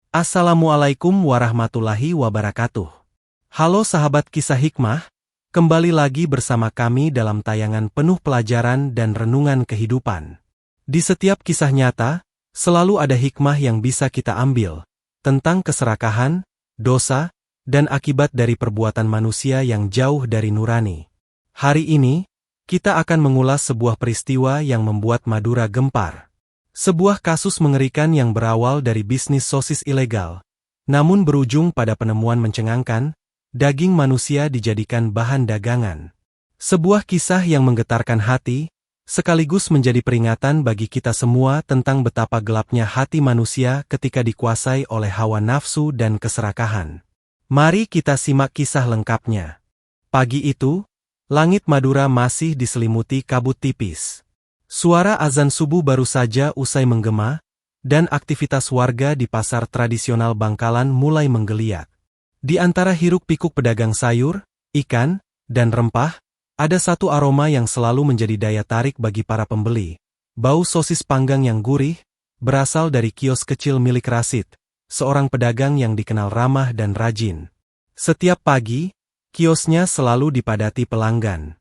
Assalamualaikum warahmatullahi wabarakatuh. Halo sahabat kisah hikmah, kembali lagi bersama kami dalam tayangan penuh pelajaran dan renungan kehidupan. Di setiap kisah nyata, selalu ada hikmah yang bisa kita ambil, tentang keserakahan, dosa, dan akibat dari perbuatan manusia yang jauh dari nurani. Hari ini, kita akan mengulas sebuah peristiwa yang membuat Madura gempar. Sebuah kasus mengerikan yang berawal dari bisnis sosis ilegal, namun berujung pada penemuan mencengangkan, daging manusia dijadikan bahan dagangan. Sebuah kisah yang menggetarkan hati, sekaligus menjadi peringatan bagi kita semua tentang betapa gelapnya hati manusia ketika dikuasai oleh hawa nafsu dan keserakahan. Mari kita simak kisah lengkapnya. Pagi itu, langit Madura masih diselimuti kabut tipis. Suara azan subuh baru saja usai menggema, dan aktivitas warga di pasar tradisional Bangkalan mulai menggeliat. Di antara hiruk-pikuk pedagang sayur, ikan, dan rempah, ada satu aroma yang selalu menjadi daya tarik bagi para pembeli. Bau sosis panggang yang gurih, berasal dari kios kecil milik Rasid, seorang pedagang yang dikenal ramah dan rajin. Setiap pagi, kiosnya selalu dipadati pelanggan.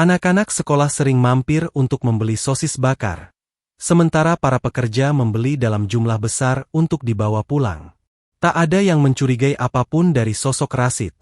Anak-anak sekolah sering mampir untuk membeli sosis bakar, sementara para pekerja membeli dalam jumlah besar untuk dibawa pulang. Tak ada yang mencurigai apapun dari sosok Rasid,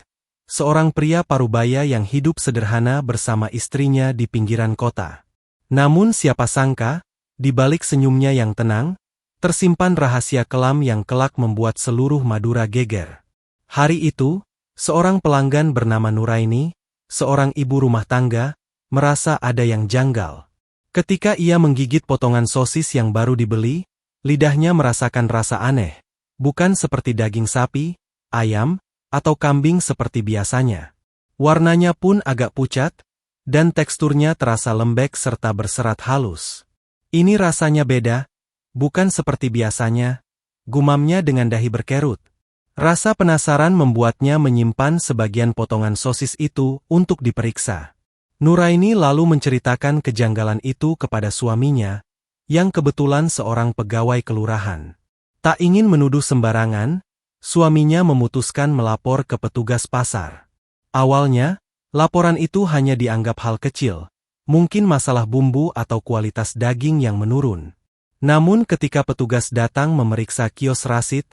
seorang pria parubaya yang hidup sederhana bersama istrinya di pinggiran kota. Namun siapa sangka, di balik senyumnya yang tenang, tersimpan rahasia kelam yang kelak membuat seluruh Madura geger. Hari itu, seorang pelanggan bernama Nuraini, seorang ibu rumah tangga, merasa ada yang janggal. Ketika ia menggigit potongan sosis yang baru dibeli, lidahnya merasakan rasa aneh, bukan seperti daging sapi, ayam, atau kambing seperti biasanya. Warnanya pun agak pucat, dan teksturnya terasa lembek serta berserat halus. Ini rasanya beda, bukan seperti biasanya, gumamnya dengan dahi berkerut. Rasa penasaran membuatnya menyimpan sebagian potongan sosis itu untuk diperiksa. Nuraini lalu menceritakan kejanggalan itu kepada suaminya, yang kebetulan seorang pegawai kelurahan. Tak ingin menuduh sembarangan, suaminya memutuskan melapor ke petugas pasar. Awalnya, laporan itu hanya dianggap hal kecil, mungkin masalah bumbu atau kualitas daging yang menurun. Namun ketika petugas datang memeriksa kios Rasid,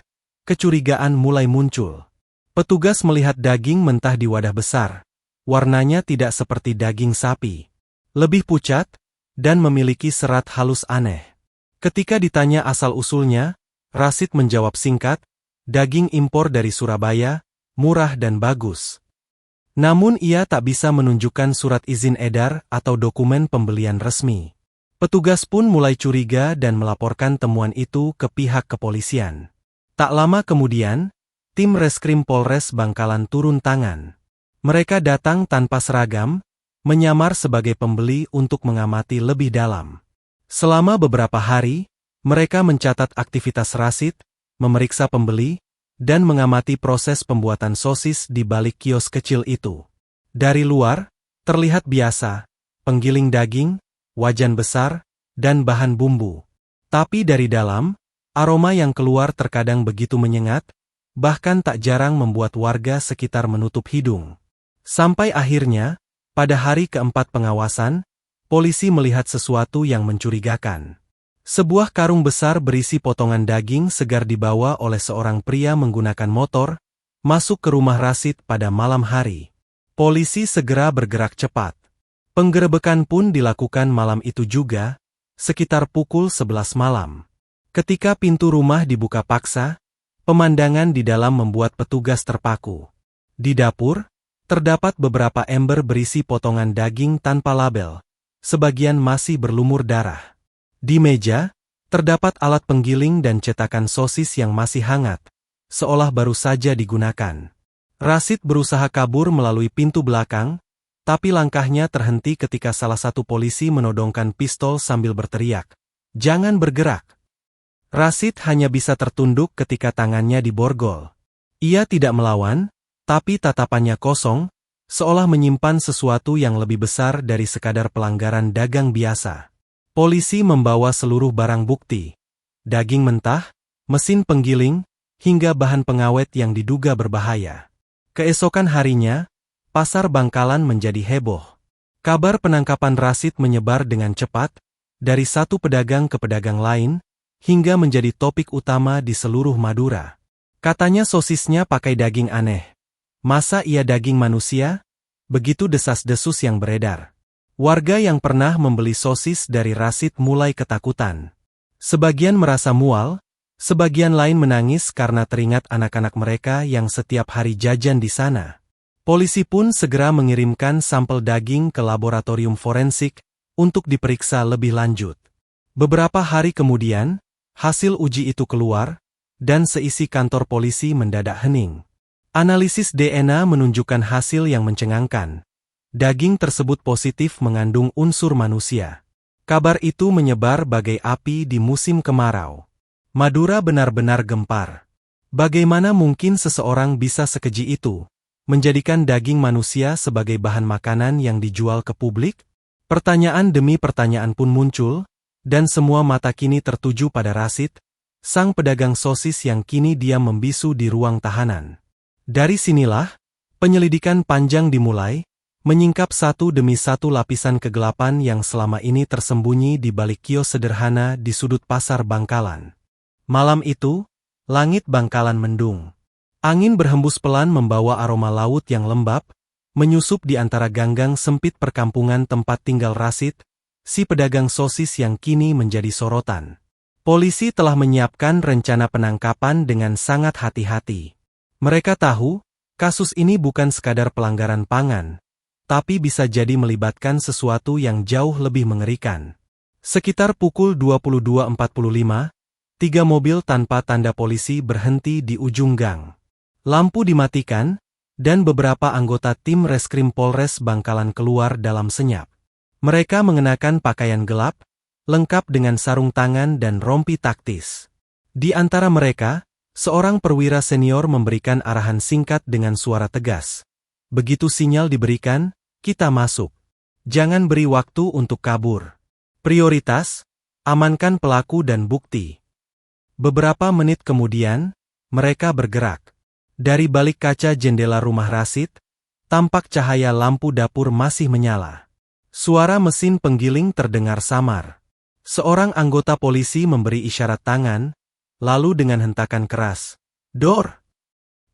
kecurigaan mulai muncul. Petugas melihat daging mentah di wadah besar. Warnanya tidak seperti daging sapi, lebih pucat, dan memiliki serat halus aneh. Ketika ditanya asal-usulnya, Rasid menjawab singkat, daging impor dari Surabaya, murah dan bagus. Namun ia tak bisa menunjukkan surat izin edar atau dokumen pembelian resmi. Petugas pun mulai curiga dan melaporkan temuan itu ke pihak kepolisian. Tak lama kemudian, tim Reskrim Polres Bangkalan turun tangan. Mereka datang tanpa seragam, menyamar sebagai pembeli untuk mengamati lebih dalam. Selama beberapa hari, mereka mencatat aktivitas Rasid, memeriksa pembeli, dan mengamati proses pembuatan sosis di balik kios kecil itu. Dari luar, terlihat biasa, penggiling daging, wajan besar, dan bahan bumbu. Tapi dari dalam, aroma yang keluar terkadang begitu menyengat, bahkan tak jarang membuat warga sekitar menutup hidung. Sampai akhirnya, pada hari keempat pengawasan, polisi melihat sesuatu yang mencurigakan. Sebuah karung besar berisi potongan daging segar dibawa oleh seorang pria menggunakan motor, masuk ke rumah Rasid pada malam hari. Polisi segera bergerak cepat. Penggerebekan pun dilakukan malam itu juga, sekitar pukul 11 malam. Ketika pintu rumah dibuka paksa, pemandangan di dalam membuat petugas terpaku. Di dapur, terdapat beberapa ember berisi potongan daging tanpa label, sebagian masih berlumur darah. Di meja, terdapat alat penggiling dan cetakan sosis yang masih hangat, seolah baru saja digunakan. Rasid berusaha kabur melalui pintu belakang, tapi langkahnya terhenti ketika salah satu polisi menodongkan pistol sambil berteriak, "Jangan bergerak!" Rasid hanya bisa tertunduk ketika tangannya diborgol. Ia tidak melawan, tapi tatapannya kosong, seolah menyimpan sesuatu yang lebih besar dari sekadar pelanggaran dagang biasa. Polisi membawa seluruh barang bukti, daging mentah, mesin penggiling, hingga bahan pengawet yang diduga berbahaya. Keesokan harinya, pasar Bangkalan menjadi heboh. Kabar penangkapan Rasid menyebar dengan cepat, dari satu pedagang ke pedagang lain, hingga menjadi topik utama di seluruh Madura. Katanya sosisnya pakai daging aneh. Masa iya daging manusia? Begitu desas-desus yang beredar. Warga yang pernah membeli sosis dari Rasid mulai ketakutan. Sebagian merasa mual, sebagian lain menangis karena teringat anak-anak mereka yang setiap hari jajan di sana. Polisi pun segera mengirimkan sampel daging ke laboratorium forensik untuk diperiksa lebih lanjut. Beberapa hari kemudian, hasil uji itu keluar, dan seisi kantor polisi mendadak hening. Analisis DNA menunjukkan hasil yang mencengangkan. Daging tersebut positif mengandung unsur manusia. Kabar itu menyebar bagai api di musim kemarau. Madura benar-benar gempar. Bagaimana mungkin seseorang bisa sekeji itu, menjadikan daging manusia sebagai bahan makanan yang dijual ke publik? Pertanyaan demi pertanyaan pun muncul, dan semua mata kini tertuju pada Rasid, sang pedagang sosis yang kini diam membisu di ruang tahanan. Dari sinilah, penyelidikan panjang dimulai, menyingkap satu demi satu lapisan kegelapan yang selama ini tersembunyi di balik kios sederhana di sudut pasar Bangkalan. Malam itu, langit Bangkalan mendung. Angin berhembus pelan membawa aroma laut yang lembab, menyusup di antara ganggang sempit perkampungan tempat tinggal Rasid, si pedagang sosis yang kini menjadi sorotan. Polisi telah menyiapkan rencana penangkapan dengan sangat hati-hati. Mereka tahu, kasus ini bukan sekadar pelanggaran pangan, tapi bisa jadi melibatkan sesuatu yang jauh lebih mengerikan. Sekitar pukul 22.45, 3 mobil tanpa tanda polisi berhenti di ujung gang. Lampu dimatikan, dan beberapa anggota tim reskrim Polres Bangkalan keluar dalam senyap. Mereka mengenakan pakaian gelap, lengkap dengan sarung tangan dan rompi taktis. Di antara mereka, seorang perwira senior memberikan arahan singkat dengan suara tegas. Begitu sinyal diberikan, kita masuk. Jangan beri waktu untuk kabur. Prioritas, amankan pelaku dan bukti. Beberapa menit kemudian, mereka bergerak. Dari balik kaca jendela rumah Rasid, tampak cahaya lampu dapur masih menyala. Suara mesin penggiling terdengar samar. Seorang anggota polisi memberi isyarat tangan, lalu dengan hentakan keras, "Dor!"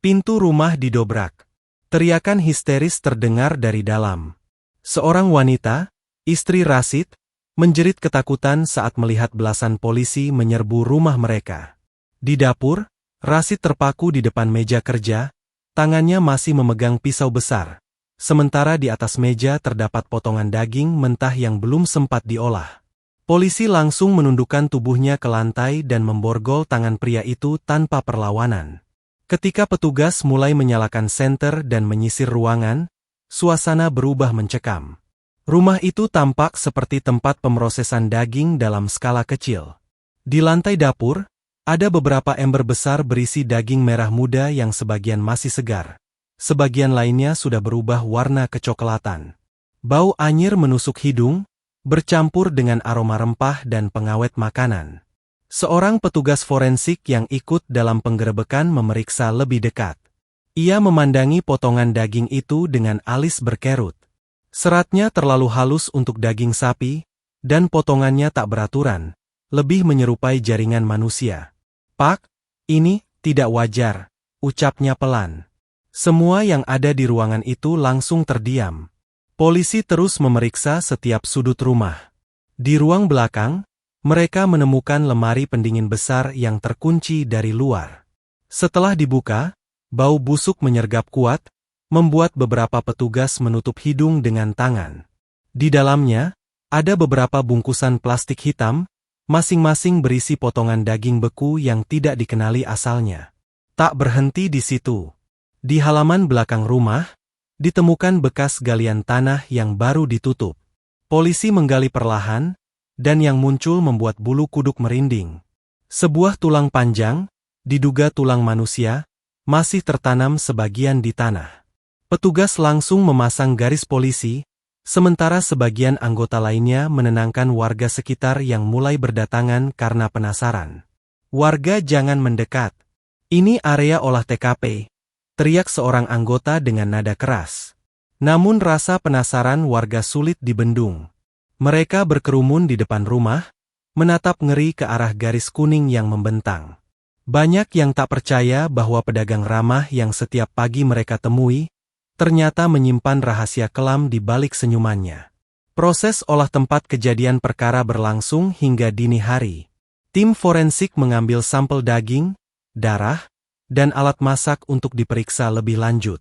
Pintu rumah didobrak. Teriakan histeris terdengar dari dalam. Seorang wanita, istri Rasid, menjerit ketakutan saat melihat belasan polisi menyerbu rumah mereka. Di dapur, Rasid terpaku di depan meja kerja, tangannya masih memegang pisau besar. Sementara di atas meja terdapat potongan daging mentah yang belum sempat diolah. Polisi langsung menundukkan tubuhnya ke lantai dan memborgol tangan pria itu tanpa perlawanan. Ketika petugas mulai menyalakan senter dan menyisir ruangan, suasana berubah mencekam. Rumah itu tampak seperti tempat pemrosesan daging dalam skala kecil. Di lantai dapur, ada beberapa ember besar berisi daging merah muda yang sebagian masih segar. Sebagian lainnya sudah berubah warna kecoklatan. Bau anyir menusuk hidung, bercampur dengan aroma rempah dan pengawet makanan. Seorang petugas forensik yang ikut dalam penggerebekan memeriksa lebih dekat. Ia memandangi potongan daging itu dengan alis berkerut. Seratnya terlalu halus untuk daging sapi, dan potongannya tak beraturan, lebih menyerupai jaringan manusia. "Pak, ini tidak wajar," ucapnya pelan. Semua yang ada di ruangan itu langsung terdiam. Polisi terus memeriksa setiap sudut rumah. Di ruang belakang, mereka menemukan lemari pendingin besar yang terkunci dari luar. Setelah dibuka, bau busuk menyergap kuat, membuat beberapa petugas menutup hidung dengan tangan. Di dalamnya, ada beberapa bungkusan plastik hitam, masing-masing berisi potongan daging beku yang tidak dikenali asalnya. Tak berhenti di situ. Di halaman belakang rumah, ditemukan bekas galian tanah yang baru ditutup. Polisi menggali perlahan, dan yang muncul membuat bulu kuduk merinding. Sebuah tulang panjang, diduga tulang manusia, masih tertanam sebagian di tanah. Petugas langsung memasang garis polisi, sementara sebagian anggota lainnya menenangkan warga sekitar yang mulai berdatangan karena penasaran. "Warga jangan mendekat. "Ini area olah TKP," teriak seorang anggota dengan nada keras. Namun rasa penasaran warga sulit dibendung. Mereka berkerumun di depan rumah, menatap ngeri ke arah garis kuning yang membentang. Banyak yang tak percaya bahwa pedagang ramah yang setiap pagi mereka temui, ternyata menyimpan rahasia kelam di balik senyumannya. Proses olah tempat kejadian perkara berlangsung hingga dini hari. Tim forensik mengambil sampel daging, darah, dan alat masak untuk diperiksa lebih lanjut.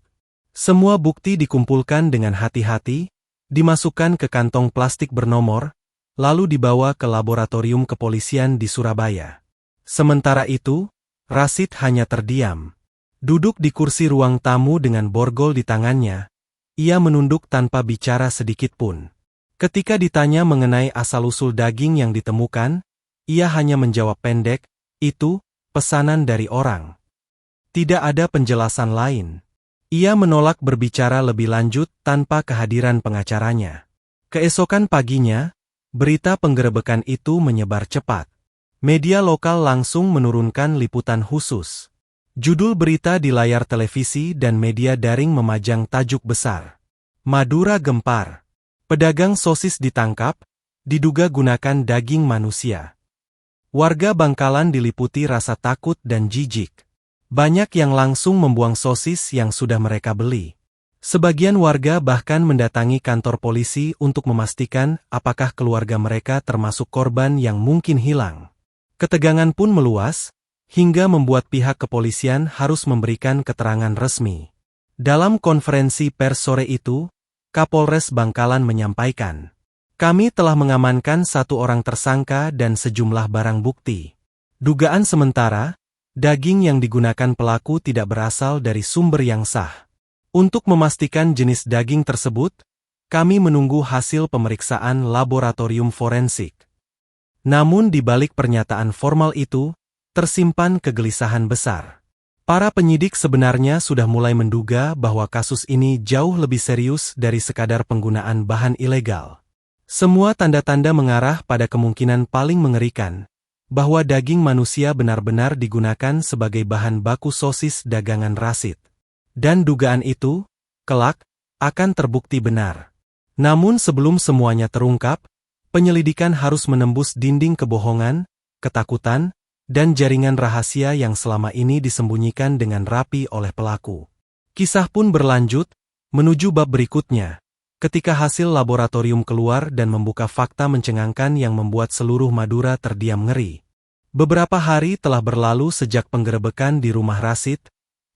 Semua bukti dikumpulkan dengan hati-hati, dimasukkan ke kantong plastik bernomor, lalu dibawa ke laboratorium kepolisian di Surabaya. Sementara itu, Rashid hanya terdiam. Duduk di kursi ruang tamu dengan borgol di tangannya, ia menunduk tanpa bicara sedikit pun. Ketika ditanya mengenai asal-usul daging yang ditemukan, ia hanya menjawab pendek, "Itu pesanan dari orang." Tidak ada penjelasan lain. Ia menolak berbicara lebih lanjut tanpa kehadiran pengacaranya. Keesokan paginya, berita penggerebekan itu menyebar cepat. Media lokal langsung menurunkan liputan khusus. Judul berita di layar televisi dan media daring memajang tajuk besar. Madura gempar. Pedagang sosis ditangkap, diduga gunakan daging manusia. Warga Bangkalan diliputi rasa takut dan jijik. Banyak yang langsung membuang sosis yang sudah mereka beli. Sebagian warga bahkan mendatangi kantor polisi untuk memastikan apakah keluarga mereka termasuk korban yang mungkin hilang. Ketegangan pun meluas, hingga membuat pihak kepolisian harus memberikan keterangan resmi. Dalam konferensi pers sore itu, Kapolres Bangkalan menyampaikan, "Kami telah mengamankan 1 orang tersangka dan sejumlah barang bukti. Dugaan sementara, daging yang digunakan pelaku tidak berasal dari sumber yang sah. Untuk memastikan jenis daging tersebut, kami menunggu hasil pemeriksaan laboratorium forensik." Namun di balik pernyataan formal itu, tersimpan kegelisahan besar. Para penyidik sebenarnya sudah mulai menduga bahwa kasus ini jauh lebih serius dari sekadar penggunaan bahan ilegal. Semua tanda-tanda mengarah pada kemungkinan paling mengerikan, bahwa daging manusia benar-benar digunakan sebagai bahan baku sosis dagangan Rashid. Dan dugaan itu, kelak, akan terbukti benar. Namun sebelum semuanya terungkap, penyelidikan harus menembus dinding kebohongan, ketakutan, dan jaringan rahasia yang selama ini disembunyikan dengan rapi oleh pelaku. Kisah pun berlanjut, menuju bab berikutnya, ketika hasil laboratorium keluar dan membuka fakta mencengangkan yang membuat seluruh Madura terdiam ngeri. Beberapa hari telah berlalu sejak penggerebekan di rumah Rashid,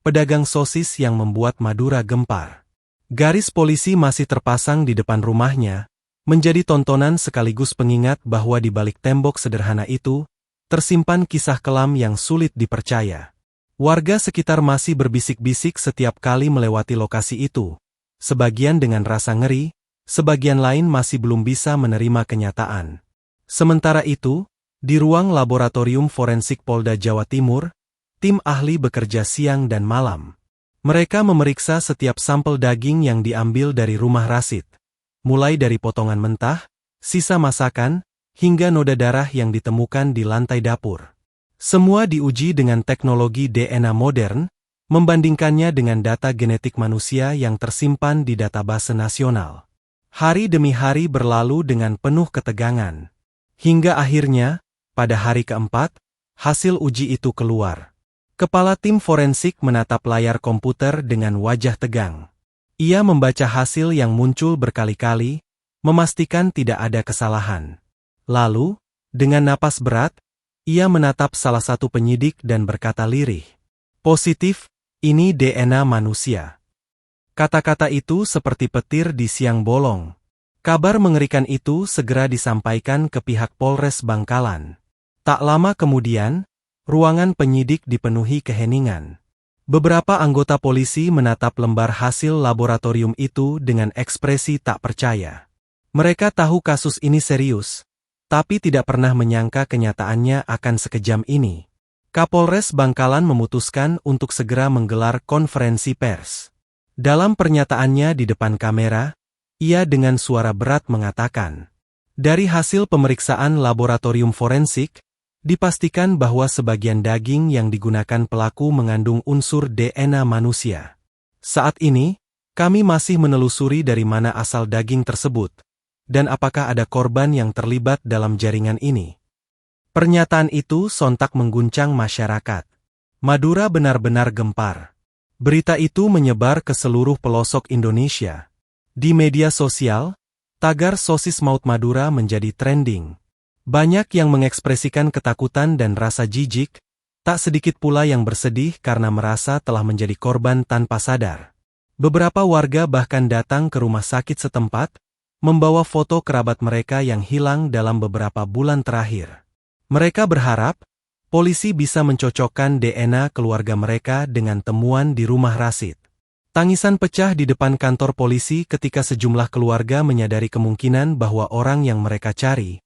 pedagang sosis yang membuat Madura gempar. Garis polisi masih terpasang di depan rumahnya, menjadi tontonan sekaligus pengingat bahwa di balik tembok sederhana itu, tersimpan kisah kelam yang sulit dipercaya. Warga sekitar masih berbisik-bisik setiap kali melewati lokasi itu. Sebagian dengan rasa ngeri, sebagian lain masih belum bisa menerima kenyataan. Sementara itu, di ruang laboratorium forensik Polda Jawa Timur, tim ahli bekerja siang dan malam. Mereka memeriksa setiap sampel daging yang diambil dari rumah Rashid, mulai dari potongan mentah, sisa masakan, hingga noda darah yang ditemukan di lantai dapur. Semua diuji dengan teknologi DNA modern, membandingkannya dengan data genetik manusia yang tersimpan di database nasional. Hari demi hari berlalu dengan penuh ketegangan. Hingga akhirnya, pada hari keempat, hasil uji itu keluar. Kepala tim forensik menatap layar komputer dengan wajah tegang. Ia membaca hasil yang muncul berkali-kali, memastikan tidak ada kesalahan. Lalu, dengan napas berat, ia menatap salah satu penyidik dan berkata lirih, "Positif, ini DNA manusia." Kata-kata itu seperti petir di siang bolong. Kabar mengerikan itu segera disampaikan ke pihak Polres Bangkalan. Tak lama kemudian, ruangan penyidik dipenuhi keheningan. Beberapa anggota polisi menatap lembar hasil laboratorium itu dengan ekspresi tak percaya. Mereka tahu kasus ini serius, tapi tidak pernah menyangka kenyataannya akan sekejam ini. Kapolres Bangkalan memutuskan untuk segera menggelar konferensi pers. Dalam pernyataannya di depan kamera, ia dengan suara berat mengatakan, "Dari hasil pemeriksaan laboratorium forensik, Dipastikan bahwa sebagian daging yang digunakan pelaku mengandung unsur DNA manusia. Saat ini, kami masih menelusuri dari mana asal daging tersebut, dan apakah ada korban yang terlibat dalam jaringan ini. Pernyataan itu sontak mengguncang masyarakat. Madura benar-benar gempar. Berita itu menyebar ke seluruh pelosok Indonesia. Di media sosial, tagar sosis maut Madura menjadi trending. Banyak yang mengekspresikan ketakutan dan rasa jijik, tak sedikit pula yang bersedih karena merasa telah menjadi korban tanpa sadar. Beberapa warga bahkan datang ke rumah sakit setempat, membawa foto kerabat mereka yang hilang dalam beberapa bulan terakhir. Mereka berharap, polisi bisa mencocokkan DNA keluarga mereka dengan temuan di rumah Rashid. Tangisan pecah di depan kantor polisi ketika sejumlah keluarga menyadari kemungkinan bahwa orang yang mereka cari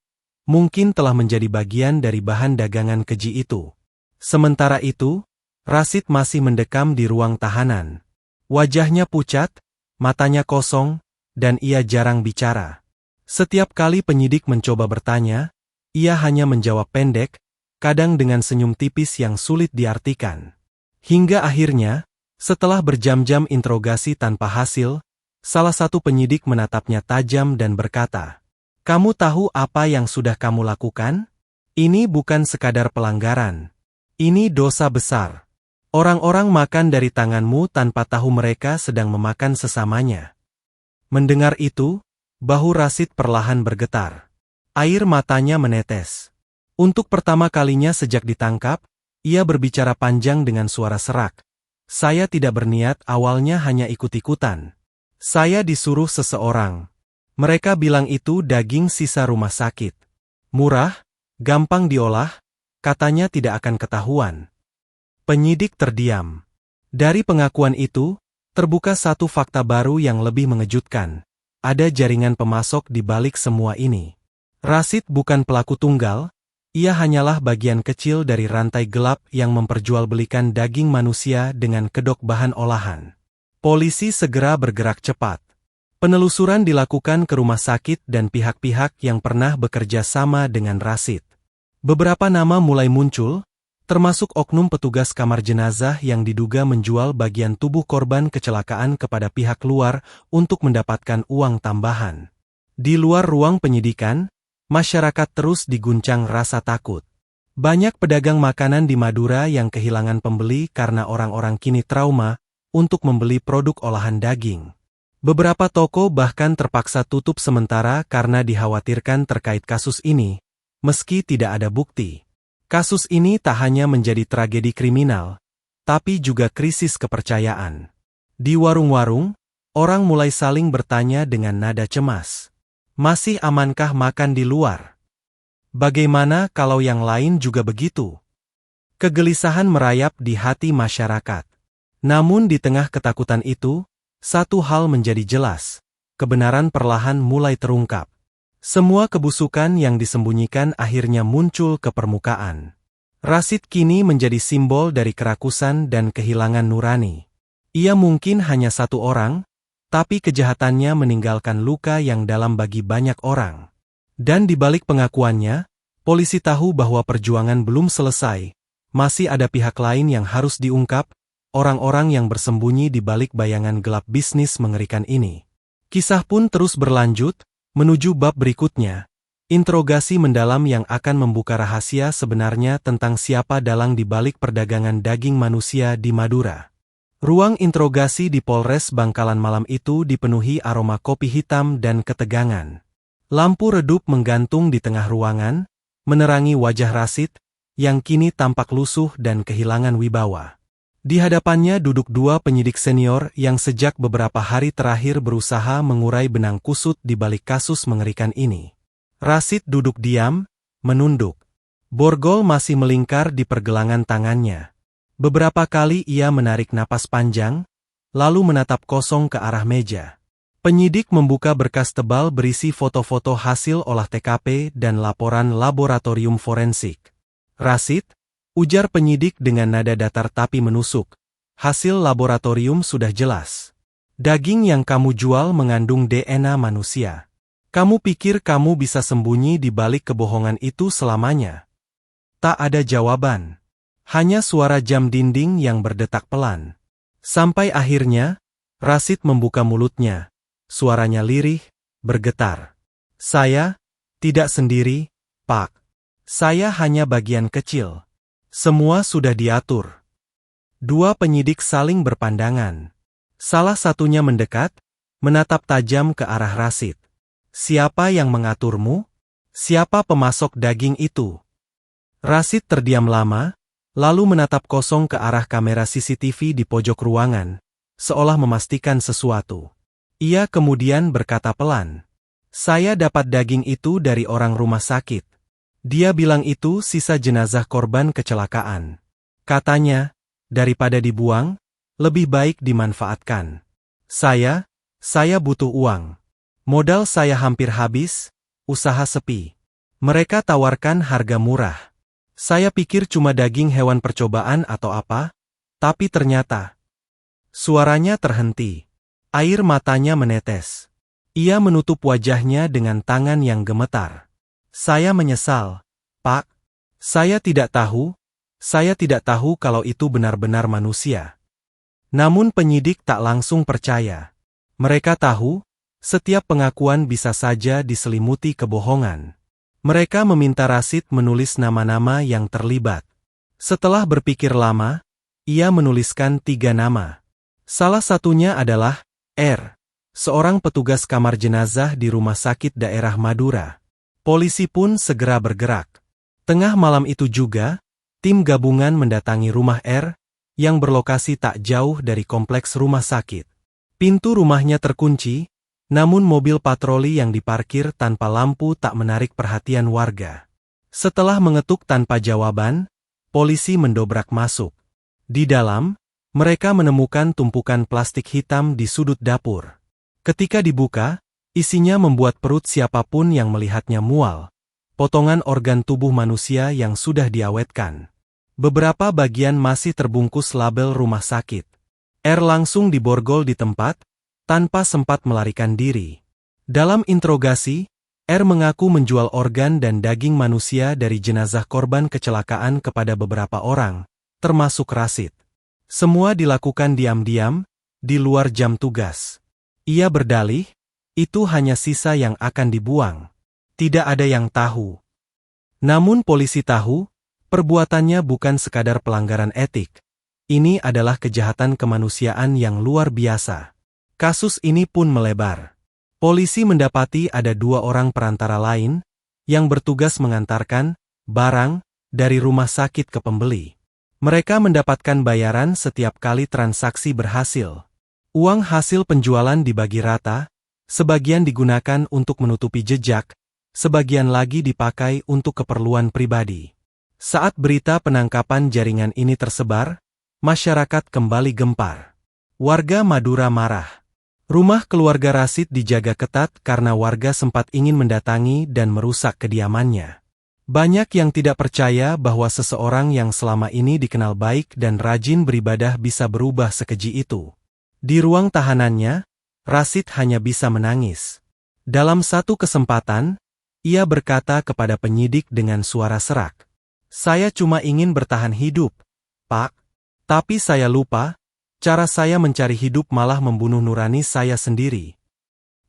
mungkin telah menjadi bagian dari bahan dagangan keji itu. Sementara itu, Rashid masih mendekam di ruang tahanan. Wajahnya pucat, matanya kosong, dan ia jarang bicara. Setiap kali penyidik mencoba bertanya, ia hanya menjawab pendek, kadang dengan senyum tipis yang sulit diartikan. Hingga akhirnya, setelah berjam-jam interogasi tanpa hasil, salah satu penyidik menatapnya tajam dan berkata, "Kamu tahu apa yang sudah kamu lakukan? Ini bukan sekadar pelanggaran. Ini dosa besar. Orang-orang makan dari tanganmu tanpa tahu mereka sedang memakan sesamanya." Mendengar itu, bahu Rashid perlahan bergetar. Air matanya menetes. Untuk pertama kalinya sejak ditangkap, ia berbicara panjang dengan suara serak. "Saya tidak berniat, awalnya hanya ikut-ikutan. Saya disuruh seseorang. Mereka bilang itu daging sisa rumah sakit. Murah, gampang diolah, katanya tidak akan ketahuan." Penyidik terdiam. Dari pengakuan itu, terbuka satu fakta baru yang lebih mengejutkan. Ada jaringan pemasok di balik semua ini. Rashid bukan pelaku tunggal, ia hanyalah bagian kecil dari rantai gelap yang memperjualbelikan daging manusia dengan kedok bahan olahan. Polisi segera bergerak cepat. Penelusuran dilakukan ke rumah sakit dan pihak-pihak yang pernah bekerja sama dengan Rashid. Beberapa nama mulai muncul, termasuk oknum petugas kamar jenazah yang diduga menjual bagian tubuh korban kecelakaan kepada pihak luar untuk mendapatkan uang tambahan. Di luar ruang penyidikan, masyarakat terus diguncang rasa takut. Banyak pedagang makanan di Madura yang kehilangan pembeli karena orang-orang kini trauma untuk membeli produk olahan daging. Beberapa toko bahkan terpaksa tutup sementara karena dikhawatirkan terkait kasus ini, meski tidak ada bukti. Kasus ini tak hanya menjadi tragedi kriminal, tapi juga krisis kepercayaan. Di warung-warung, orang mulai saling bertanya dengan nada cemas. "Masih amankah makan di luar? Bagaimana kalau yang lain juga begitu?" Kegelisahan merayap di hati masyarakat. Namun di tengah ketakutan itu, satu hal menjadi jelas, kebenaran perlahan mulai terungkap. Semua kebusukan yang disembunyikan akhirnya muncul ke permukaan. Rashid kini menjadi simbol dari kerakusan dan kehilangan nurani. Ia mungkin hanya satu orang, tapi kejahatannya meninggalkan luka yang dalam bagi banyak orang. Dan di balik pengakuannya, polisi tahu bahwa perjuangan belum selesai, masih ada pihak lain yang harus diungkap, orang-orang yang bersembunyi di balik bayangan gelap bisnis mengerikan ini. Kisah pun terus berlanjut, menuju bab berikutnya, interogasi mendalam yang akan membuka rahasia sebenarnya tentang siapa dalang di balik perdagangan daging manusia di Madura. Ruang interogasi di Polres Bangkalan malam itu dipenuhi aroma kopi hitam dan ketegangan. Lampu redup menggantung di tengah ruangan, menerangi wajah Rashid, yang kini tampak lusuh dan kehilangan wibawa. Di hadapannya duduk dua penyidik senior yang sejak beberapa hari terakhir berusaha mengurai benang kusut di balik kasus mengerikan ini. Rashid duduk diam, menunduk. Borgol masih melingkar di pergelangan tangannya. Beberapa kali ia menarik napas panjang, lalu menatap kosong ke arah meja. Penyidik membuka berkas tebal berisi foto-foto hasil olah TKP dan laporan laboratorium forensik. "Rashid," ujar penyidik dengan nada datar tapi menusuk, "hasil laboratorium sudah jelas. Daging yang kamu jual mengandung DNA manusia. Kamu pikir kamu bisa sembunyi di balik kebohongan itu selamanya?" Tak ada jawaban. Hanya suara jam dinding yang berdetak pelan. Sampai akhirnya, Rashid membuka mulutnya. Suaranya lirih, bergetar. Saya tidak sendiri, Pak. Saya hanya bagian kecil. Semua sudah diatur. Dua penyidik saling berpandangan. Salah satunya mendekat, menatap tajam ke arah Rashid. Siapa yang mengaturmu? Siapa pemasok daging itu? Rashid terdiam lama, lalu menatap kosong ke arah kamera CCTV di pojok ruangan, seolah memastikan sesuatu. Ia kemudian berkata pelan, "Saya dapat daging itu dari orang rumah sakit. Dia bilang itu sisa jenazah korban kecelakaan. Katanya, daripada dibuang, lebih baik dimanfaatkan. Saya butuh uang. Modal saya hampir habis, usaha sepi. Mereka tawarkan harga murah. Saya pikir cuma daging hewan percobaan atau apa, tapi ternyata..." Suaranya terhenti. Air matanya menetes. Ia menutup wajahnya dengan tangan yang gemetar. "Saya menyesal, Pak. Saya tidak tahu kalau itu benar-benar manusia." Namun penyidik tak langsung percaya. Mereka tahu, setiap pengakuan bisa saja diselimuti kebohongan. Mereka meminta Rashid menulis nama-nama yang terlibat. Setelah berpikir lama, ia menuliskan 3 nama. Salah satunya adalah R, seorang petugas kamar jenazah di rumah sakit daerah Madura. Polisi pun segera bergerak. Tengah malam itu juga, tim gabungan mendatangi rumah R, yang berlokasi tak jauh dari kompleks rumah sakit. Pintu rumahnya terkunci, namun mobil patroli yang diparkir tanpa lampu tak menarik perhatian warga. Setelah mengetuk tanpa jawaban, polisi mendobrak masuk. Di dalam, mereka menemukan tumpukan plastik hitam di sudut dapur. Ketika dibuka, isinya membuat perut siapapun yang melihatnya mual. Potongan organ tubuh manusia yang sudah diawetkan. Beberapa bagian masih terbungkus label rumah sakit. R langsung diborgol di tempat, tanpa sempat melarikan diri. Dalam interogasi, R mengaku menjual organ dan daging manusia dari jenazah korban kecelakaan kepada beberapa orang, termasuk Rashid. Semua dilakukan diam-diam, di luar jam tugas. Ia berdalih, itu hanya sisa yang akan dibuang. Tidak ada yang tahu. Namun polisi tahu, perbuatannya bukan sekadar pelanggaran etik. Ini adalah kejahatan kemanusiaan yang luar biasa. Kasus ini pun melebar. Polisi mendapati ada 2 orang perantara lain, yang bertugas mengantarkan barang dari rumah sakit ke pembeli. Mereka mendapatkan bayaran setiap kali transaksi berhasil. Uang hasil penjualan dibagi rata, sebagian digunakan untuk menutupi jejak, sebagian lagi dipakai untuk keperluan pribadi. Saat berita penangkapan jaringan ini tersebar, masyarakat kembali gempar. Warga Madura marah. Rumah keluarga Rashid dijaga ketat karena warga sempat ingin mendatangi dan merusak kediamannya. Banyak yang tidak percaya bahwa seseorang yang selama ini dikenal baik dan rajin beribadah bisa berubah sekeji itu. Di ruang tahanannya, Rashid hanya bisa menangis. Dalam satu kesempatan, ia berkata kepada penyidik dengan suara serak, "Saya cuma ingin bertahan hidup, Pak. Tapi saya lupa, cara saya mencari hidup malah membunuh nurani saya sendiri."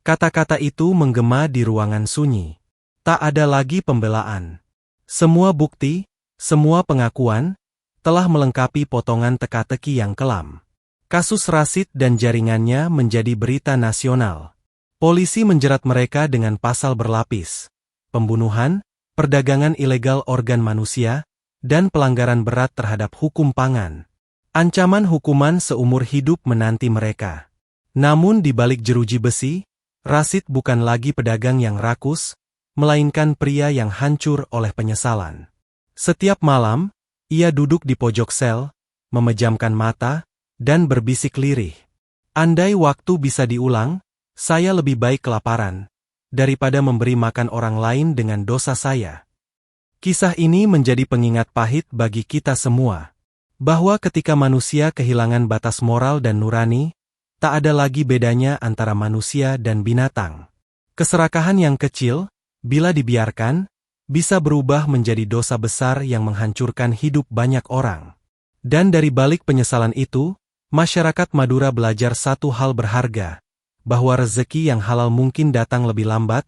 Kata-kata itu menggema di ruangan sunyi. Tak ada lagi pembelaan. Semua bukti, semua pengakuan, telah melengkapi potongan teka-teki yang kelam. Kasus Rashid dan jaringannya menjadi berita nasional. Polisi menjerat mereka dengan pasal berlapis: pembunuhan, perdagangan ilegal organ manusia, dan pelanggaran berat terhadap hukum pangan. Ancaman hukuman seumur hidup menanti mereka. Namun di balik jeruji besi, Rashid bukan lagi pedagang yang rakus, melainkan pria yang hancur oleh penyesalan. Setiap malam, ia duduk di pojok sel, memejamkan mata, dan berbisik lirih. "Andai waktu bisa diulang, saya lebih baik kelaparan, daripada memberi makan orang lain dengan dosa saya." Kisah ini menjadi pengingat pahit bagi kita semua. Bahwa ketika manusia kehilangan batas moral dan nurani, tak ada lagi bedanya antara manusia dan binatang. Keserakahan yang kecil, bila dibiarkan, bisa berubah menjadi dosa besar yang menghancurkan hidup banyak orang. Dan dari balik penyesalan itu, masyarakat Madura belajar satu hal berharga, bahwa rezeki yang halal mungkin datang lebih lambat,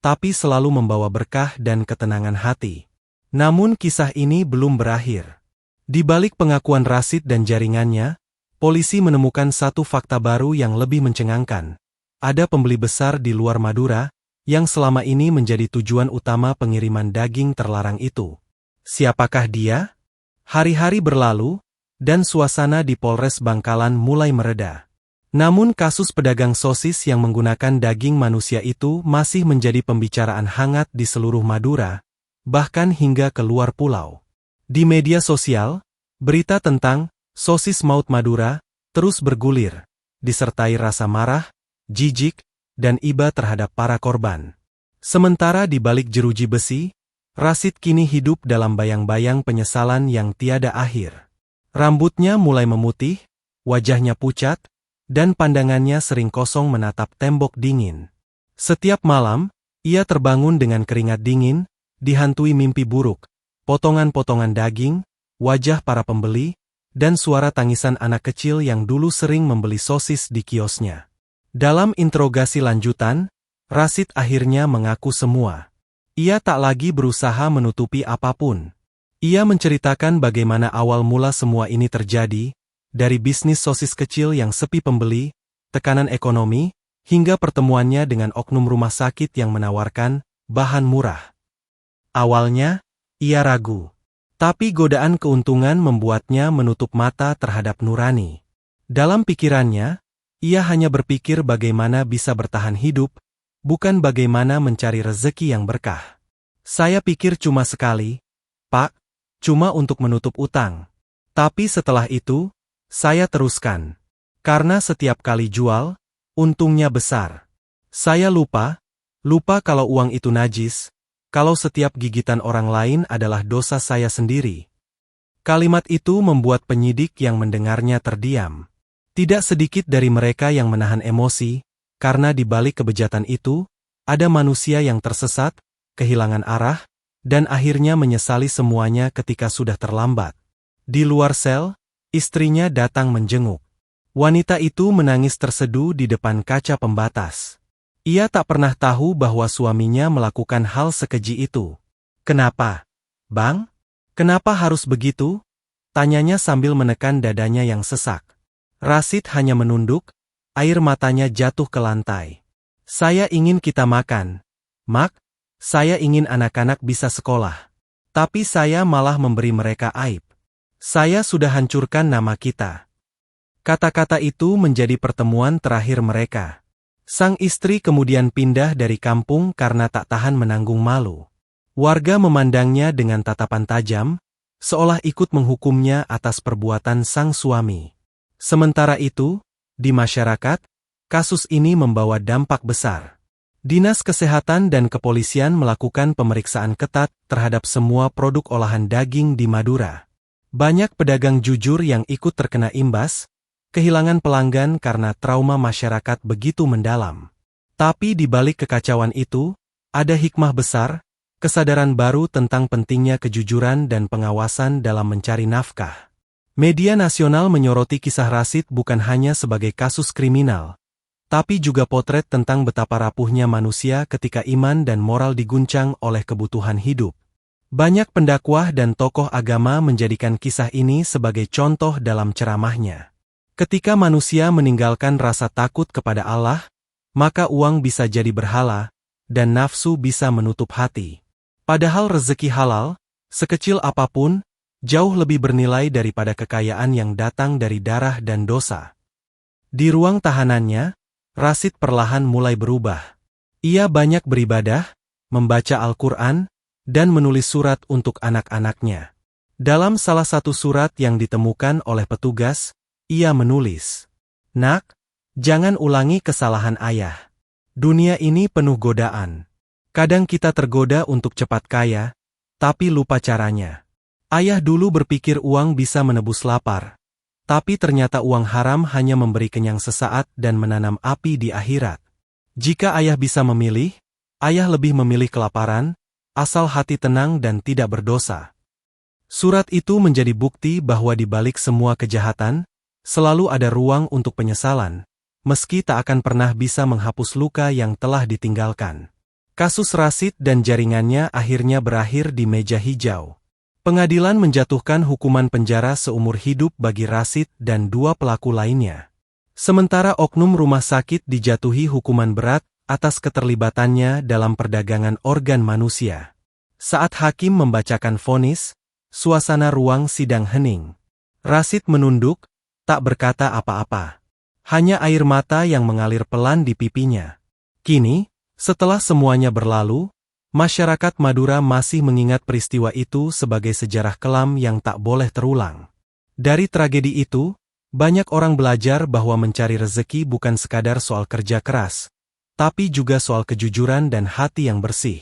tapi selalu membawa berkah dan ketenangan hati. Namun kisah ini belum berakhir. Di balik pengakuan Rasid dan jaringannya, polisi menemukan satu fakta baru yang lebih mencengangkan. Ada pembeli besar di luar Madura, yang selama ini menjadi tujuan utama pengiriman daging terlarang itu. Siapakah dia? Hari-hari berlalu, dan suasana di Polres Bangkalan mulai mereda. Namun kasus pedagang sosis yang menggunakan daging manusia itu masih menjadi pembicaraan hangat di seluruh Madura, bahkan hingga ke luar pulau. Di media sosial, berita tentang sosis maut Madura terus bergulir, disertai rasa marah, jijik, dan iba terhadap para korban. Sementara di balik jeruji besi, Rasid kini hidup dalam bayang-bayang penyesalan yang tiada akhir. Rambutnya mulai memutih, wajahnya pucat, dan pandangannya sering kosong menatap tembok dingin. Setiap malam, ia terbangun dengan keringat dingin, dihantui mimpi buruk, potongan-potongan daging, wajah para pembeli, dan suara tangisan anak kecil yang dulu sering membeli sosis di kiosnya. Dalam interogasi lanjutan, Rasid akhirnya mengaku semua. Ia tak lagi berusaha menutupi apapun. Ia menceritakan bagaimana awal mula semua ini terjadi, dari bisnis sosis kecil yang sepi pembeli, tekanan ekonomi, hingga pertemuannya dengan oknum rumah sakit yang menawarkan bahan murah. Awalnya, ia ragu. Tapi godaan keuntungan membuatnya menutup mata terhadap nurani. Dalam pikirannya, ia hanya berpikir bagaimana bisa bertahan hidup, bukan bagaimana mencari rezeki yang berkah. Saya pikir cuma sekali, Pak, cuma untuk menutup utang. Tapi setelah itu, saya teruskan. Karena setiap kali jual, untungnya besar. Saya lupa kalau uang itu najis, kalau setiap gigitan orang lain adalah dosa saya sendiri. Kalimat itu membuat penyidik yang mendengarnya terdiam. Tidak sedikit dari mereka yang menahan emosi, karena di balik kebejatan itu, ada manusia yang tersesat, kehilangan arah, dan akhirnya menyesali semuanya ketika sudah terlambat. Di luar sel, istrinya datang menjenguk. Wanita itu menangis terseduh di depan kaca pembatas. Ia tak pernah tahu bahwa suaminya melakukan hal sekeji itu. Kenapa, Bang? Kenapa harus begitu? Tanyanya sambil menekan dadanya yang sesak. Rasid hanya menunduk, air matanya jatuh ke lantai. Saya ingin kita makan, Mak. Saya ingin anak-anak bisa sekolah. Tapi saya malah memberi mereka aib. Saya sudah hancurkan nama kita. Kata-kata itu menjadi pertemuan terakhir mereka. Sang istri kemudian pindah dari kampung karena tak tahan menanggung malu. Warga memandangnya dengan tatapan tajam, seolah ikut menghukumnya atas perbuatan sang suami. Sementara itu, di masyarakat, kasus ini membawa dampak besar. Dinas Kesehatan dan Kepolisian melakukan pemeriksaan ketat terhadap semua produk olahan daging di Madura. Banyak pedagang jujur yang ikut terkena imbas, kehilangan pelanggan karena trauma masyarakat begitu mendalam. Tapi di balik kekacauan itu, ada hikmah besar, kesadaran baru tentang pentingnya kejujuran dan pengawasan dalam mencari nafkah. Media nasional menyoroti kisah Rasid bukan hanya sebagai kasus kriminal, tapi juga potret tentang betapa rapuhnya manusia ketika iman dan moral diguncang oleh kebutuhan hidup. Banyak pendakwah dan tokoh agama menjadikan kisah ini sebagai contoh dalam ceramahnya. Ketika manusia meninggalkan rasa takut kepada Allah, maka uang bisa jadi berhala, dan nafsu bisa menutup hati. Padahal rezeki halal, sekecil apapun, jauh lebih bernilai daripada kekayaan yang datang dari darah dan dosa. Di ruang tahanannya, Rasid perlahan mulai berubah. Ia banyak beribadah, membaca Al-Quran, dan menulis surat untuk anak-anaknya. Dalam salah satu surat yang ditemukan oleh petugas, ia menulis, "Nak, jangan ulangi kesalahan ayah. Dunia ini penuh godaan. Kadang kita tergoda untuk cepat kaya, tapi lupa caranya. Ayah dulu berpikir uang bisa menebus lapar, tapi ternyata uang haram hanya memberi kenyang sesaat dan menanam api di akhirat. Jika ayah bisa memilih, ayah lebih memilih kelaparan, asal hati tenang dan tidak berdosa. Surat itu menjadi bukti bahwa di balik semua kejahatan, selalu ada ruang untuk penyesalan, meski tak akan pernah bisa menghapus luka yang telah ditinggalkan. Kasus Rashid dan jaringannya akhirnya berakhir di meja hijau. Pengadilan menjatuhkan hukuman penjara seumur hidup bagi Rashid dan 2 pelaku lainnya. Sementara oknum rumah sakit dijatuhi hukuman berat atas keterlibatannya dalam perdagangan organ manusia. Saat hakim membacakan vonis, suasana ruang sidang hening. Rashid menunduk, tak berkata apa-apa. Hanya air mata yang mengalir pelan di pipinya. Kini, setelah semuanya berlalu, masyarakat Madura masih mengingat peristiwa itu sebagai sejarah kelam yang tak boleh terulang. Dari tragedi itu, banyak orang belajar bahwa mencari rezeki bukan sekadar soal kerja keras, tapi juga soal kejujuran dan hati yang bersih.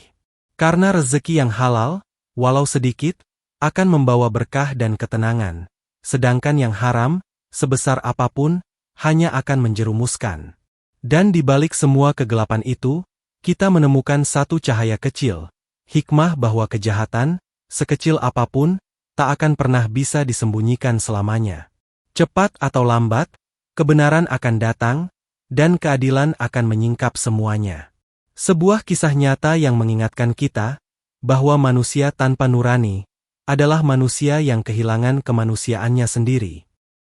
Karena rezeki yang halal, walau sedikit, akan membawa berkah dan ketenangan, sedangkan yang haram, sebesar apapun, hanya akan menjerumuskan. Dan di balik semua kegelapan itu, kita menemukan satu cahaya kecil, hikmah bahwa kejahatan, sekecil apapun, tak akan pernah bisa disembunyikan selamanya. Cepat atau lambat, kebenaran akan datang, dan keadilan akan menyingkap semuanya. Sebuah kisah nyata yang mengingatkan kita, bahwa manusia tanpa nurani, adalah manusia yang kehilangan kemanusiaannya sendiri.